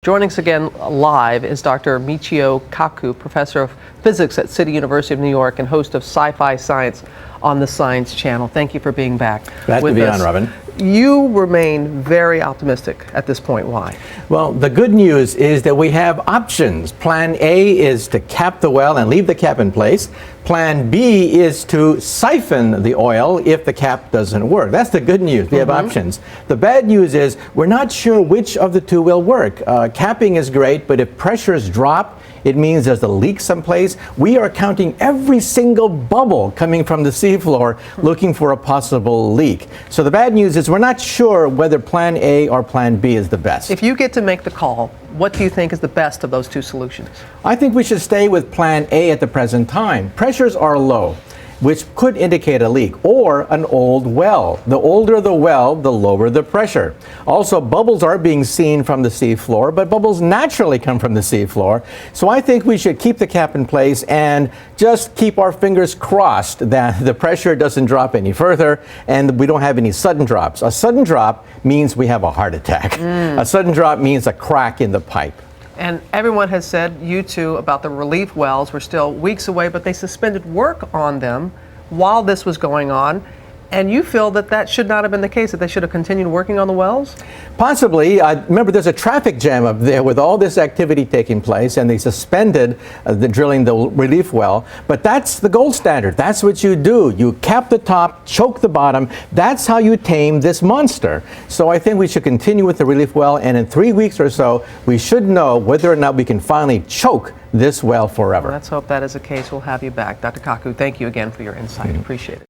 Joining us again live is Dr. Michio Kaku, professor of physics at City University of New York and host of Sci-Fi Science on the Science Channel. Thank you for being back. Glad to be on, Robin. You remain very optimistic at this point. Why? Well, the good news is that we have options. Plan A is to cap the well and leave the cap in place. Plan B is to siphon the oil if the cap doesn't work. That's the good news. We have options. The bad news is we're not sure which of the two will work. Capping is great, but if pressures drop, it means there's a leak someplace. We are counting every single bubble coming from the seafloor looking for a possible leak. So the bad news is we're not sure whether Plan A or Plan B is the best. If you get to make the call, what do you think is the best of those two solutions? I think we should stay with Plan A at the present time. Pressures are low, which could indicate a leak, or an old well. The older the well, the lower the pressure. Also, bubbles are being seen from the seafloor, but bubbles naturally come from the seafloor. So I think we should keep the cap in place and just keep our fingers crossed that the pressure doesn't drop any further and we don't have any sudden drops. A sudden drop means we have a heart attack. A sudden drop means a crack in the pipe. And everyone has said, you too, about the relief wells. We're still weeks away, but they suspended work on them while this was going on. And you feel that that should not have been the case, that they should have continued working on the wells? Possibly. Remember, there's a traffic jam up there with all this activity taking place, and they suspended the drilling the relief well. But that's the gold standard. That's what you do. You cap the top, choke the bottom. That's how you tame this monster. So I think we should continue with the relief well, and in 3 weeks or so, we should know whether or not we can finally choke this well forever. Well, let's hope that is the case. We'll have you back. Dr. Kaku, thank you again for your insight. Appreciate it.